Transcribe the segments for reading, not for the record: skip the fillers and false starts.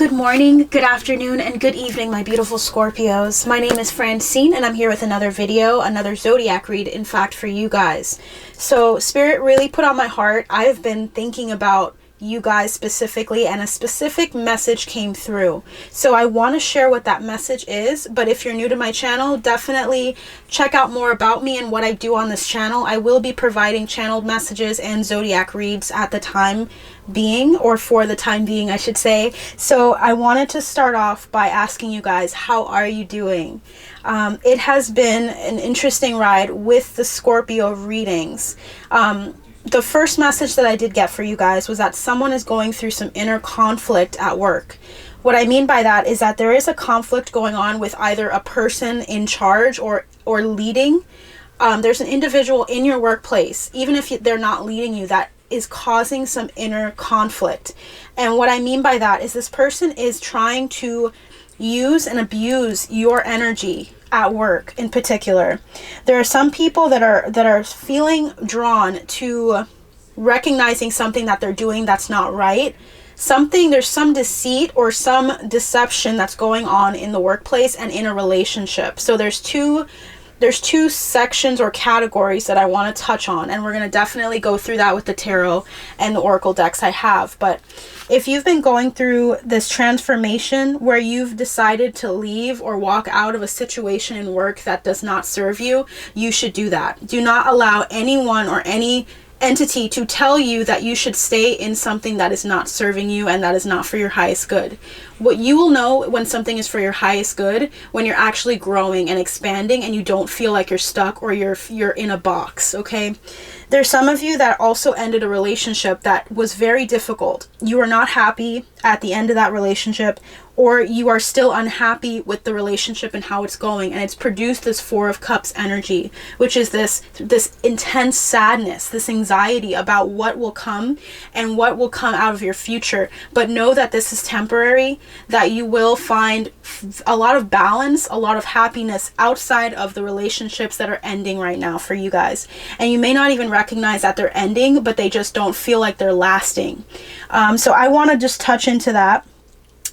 Good morning, good afternoon, and good evening, my beautiful Scorpios. My name is Francine, and I'm here with another video, another zodiac read, in fact, for you guys. So, Spirit really put on my heart. I've been thinking about you guys specifically, and a specific message came through. So I want to share what that message is, but if you're new to my channel, definitely check out more about me and what I do on this channel. I will be providing channeled messages and zodiac reads at the time being, or for the time being, I should say. So I wanted to start off by asking you guys, how are you doing? It has been an interesting ride with the Scorpio readings. The first message that I did get for you guys was that someone is going through some inner conflict at work. What I mean by that is that there is a conflict going on with either a person in charge or leading. There's an individual in your workplace, even if they're not leading you, that is causing some inner conflict. And what I mean by that is this person is trying to use and abuse your energy at work in particular. There are some people that are feeling drawn to recognizing something that they're doing that's not right. There's some deceit or some deception that's going on in the workplace and in a relationship. So there's two sections or categories that I want to touch on, and we're going to definitely go through that with the tarot and the oracle decks I have. But if you've been going through this transformation where you've decided to leave or walk out of a situation in work that does not serve you, you should do that. Do not allow anyone or any entity to tell you that you should stay in something that is not serving you and that is not for your highest good. What you will know when something is for your highest good, when you're actually growing and expanding and you don't feel like you're stuck or you're in a box, okay? There's some of you that also ended a relationship that was very difficult. You are not happy at the end of that relationship, or you are still unhappy with the relationship and how it's going, and it's produced this Four of Cups energy, which is this intense sadness, this anxiety about what will come and what will come out of your future. But know that this is temporary, that you will find a lot of balance, a lot of happiness outside of the relationships that are ending right now for you guys. And you may not even recognize that they're ending, but they just don't feel like they're lasting. So I want to just touch into that.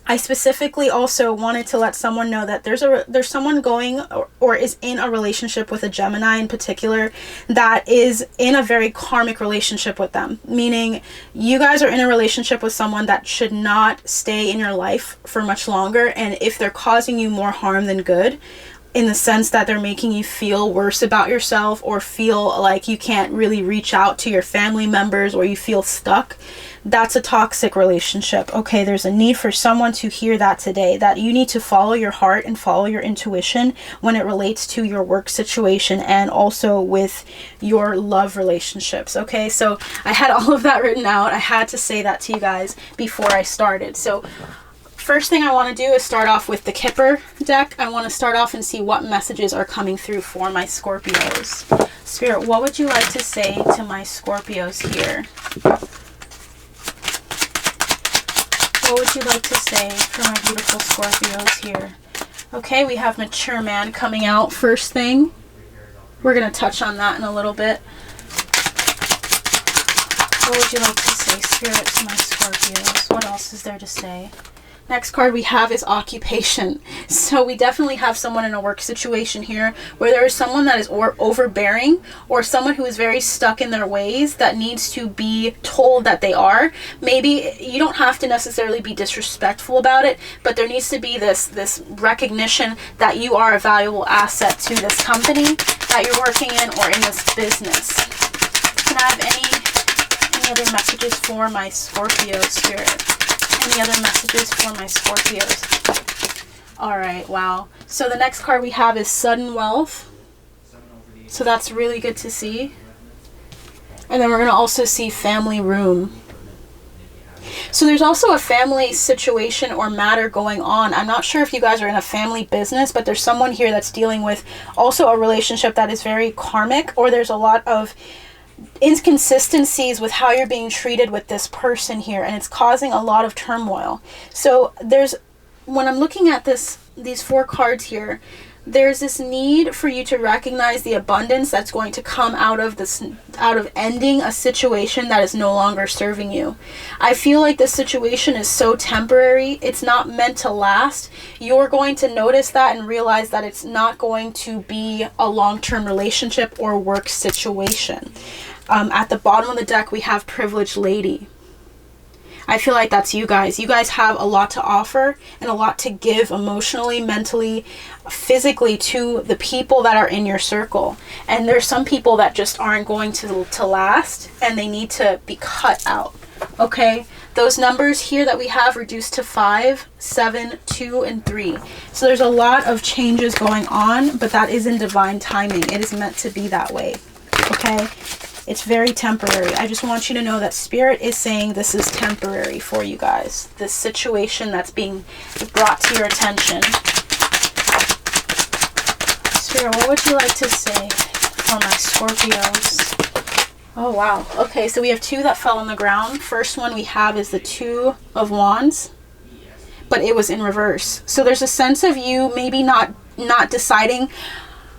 I specifically also wanted to let someone know that there's someone going or is in a relationship with a Gemini in particular that is in a very karmic relationship with them. Meaning you guys are in a relationship with someone that should not stay in your life for much longer. And if they're causing you more harm than good, in the sense that they're making you feel worse about yourself or feel like you can't really reach out to your family members or you feel stuck, that's a toxic relationship. Okay, there's a need for someone to hear that today, that you need to follow your heart and follow your intuition when it relates to your work situation and also with your love relationships. Okay, so I had all of that written out. I had to say that to you guys before I started. So first thing I want to do is start off with the Kipper deck. I want to start off and see what messages are coming through for my Scorpios. Spirit, what would you like to say to my Scorpios here? What would you like to say for my beautiful Scorpios here? Okay, we have Mature Man coming out first thing. We're going to touch on that in a little bit. What would you like to say, Spirit, to my Scorpios? What else is there to say? Next card we have is Occupation. So we definitely have someone in a work situation here where there is someone that is overbearing or someone who is very stuck in their ways that needs to be told that they are. Maybe you don't have to necessarily be disrespectful about it, but there needs to be this recognition that you are a valuable asset to this company that you're working in or in this business. Can I have any other messages for my Scorpio, Spirit? Any other messages for my Scorpios? Alright, wow. So the next card we have is Sudden Wealth. So that's really good to see. And then we're going to also see Family Room. So there's also a family situation or matter going on. I'm not sure if you guys are in a family business, but there's someone here that's dealing with also a relationship that is very karmic, or there's a lot of inconsistencies with how you're being treated with this person here, and it's causing a lot of turmoil. So when I'm looking at these four cards here, there's this need for you to recognize the abundance that's going to come out of this, out of ending a situation that is no longer serving you. I feel like this situation is so temporary. It's not meant to last. You're going to notice that and realize that it's not going to be a long-term relationship or work situation. At the bottom of the deck, we have Privileged Lady. I feel like that's you guys. You guys have a lot to offer and a lot to give emotionally, mentally, physically to the people that are in your circle. And there's some people that just aren't going to last, and they need to be cut out. Okay? Those numbers here that we have reduced to 5, 7, 2, and 3. So there's a lot of changes going on, but that is in divine timing. It is meant to be that way. Okay? It's very temporary. I just want you to know that Spirit is saying this is temporary for you guys. This situation that's being brought to your attention. Spirit, what would you like to say for my Scorpios? Oh, wow. Okay, so we have 2 that fell on the ground. First one we have is the 2 of Wands, but it was in reverse. So there's a sense of you maybe not deciding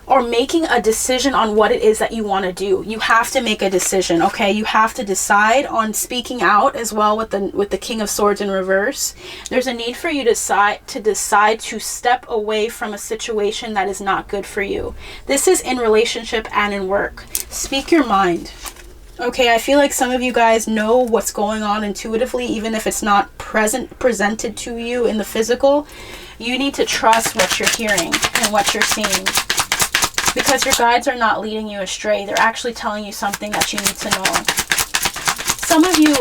or making a decision on what it is that you want to do. You have to make a decision, okay? You have to decide on speaking out as well with the King of Swords in reverse. There's a need for you to decide to step away from a situation that is not good for you. This is in relationship and in work. Speak your mind. Okay, I feel like some of you guys know what's going on intuitively, even if it's not presented to you in the physical. You need to trust what you're hearing and what you're seeing, because your guides are not leading you astray. They're actually telling you something that you need to know. Some of you,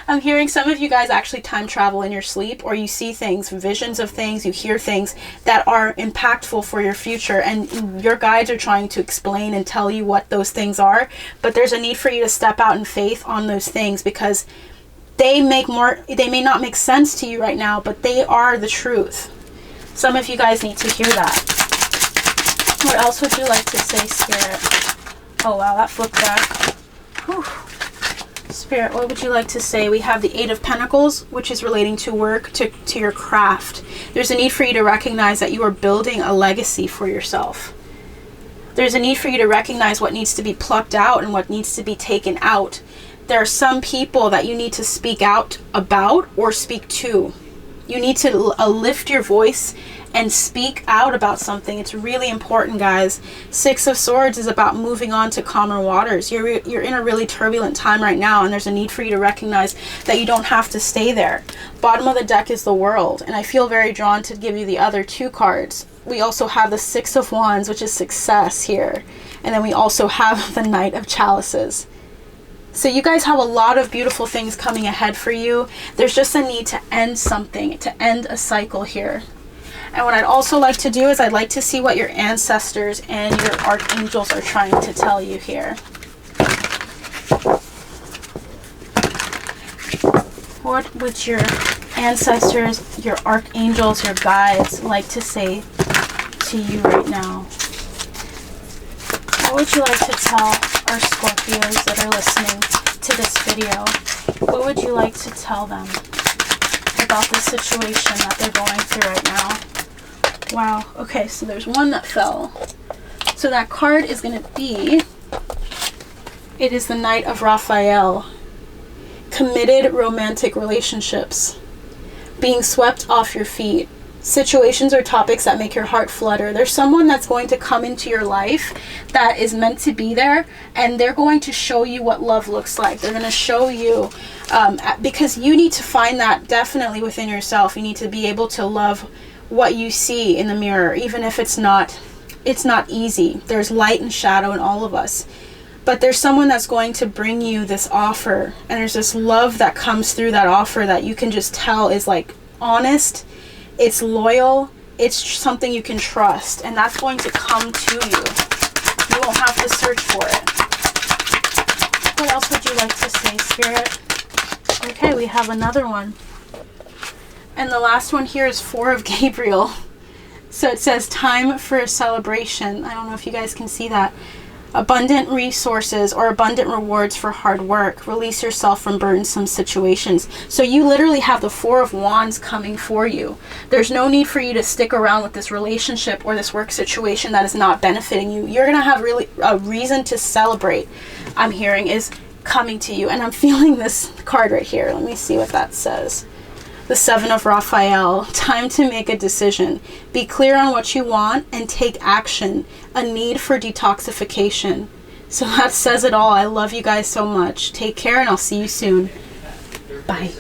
I'm hearing some of you guys actually time travel in your sleep, or you see things, visions of things, you hear things that are impactful for your future, and your guides are trying to explain and tell you what those things are, but there's a need for you to step out in faith on those things, because they may not make sense to you right now, but they are the truth. Some of you guys need to hear that. What else would you like to say, Spirit? Oh, wow, that flipped back. Whew. Spirit, what would you like to say? We have the 8 of Pentacles, which is relating to work, to your craft. There's a need for you to recognize that you are building a legacy for yourself. There's a need for you to recognize what needs to be plucked out and what needs to be taken out. There are some people that you need to speak out about or speak to. You need to lift your voice and speak out about something. It's really important, guys. 6 of Swords is about moving on to calmer waters. You're in a really turbulent time right now, and there's a need for you to recognize that you don't have to stay there. Bottom of the deck is the World, and I feel very drawn to give you the other 2 cards. We also have the 6 of Wands, which is success here, and then we also have the Knight of Chalices. So you guys have a lot of beautiful things coming ahead for you. There's just a need to end something, to end a cycle here. And what I'd also like to do is I'd like to see what your ancestors and your archangels are trying to tell you here. What would your ancestors, your archangels, your guides like to say to you right now? What would you like to tell our Scorpios that are listening to this video? What would you like to tell them about the situation that they're going through right now? Wow, okay, so there's one that fell. So that card is going to be, it is the Knight of Raphael. Committed romantic relationships. Being swept off your feet. Situations or topics that make your heart flutter. There's someone that's going to come into your life that is meant to be there, and they're going to show you what love looks like. They're going to show you, because you need to find that definitely within yourself. You need to be able to love what you see in the mirror, even if it's not easy. There's light and shadow in all of us. But there's someone that's going to bring you this offer, and there's this love that comes through that offer that you can just tell is like honest, it's loyal, it's something you can trust, and that's going to come to you. You won't have to search for it. What else would you like to say, Spirit? Okay, we have another one. And the last one here is 4 of Gabriel. So it says time for a celebration. I don't know if you guys can see that. Abundant resources or abundant rewards for hard work. Release yourself from burdensome situations. So you literally have the Four of Wands coming for you. There's no need for you to stick around with this relationship or this work situation that is not benefiting you. You're going to have really a reason to celebrate, I'm hearing, is coming to you. And I'm feeling this card right here. Let me see what that says. The Seven of Raphael. Time to make a decision. Be clear on what you want and take action. A need for detoxification. So that says it all. I love you guys so much. Take care and I'll see you soon. Bye.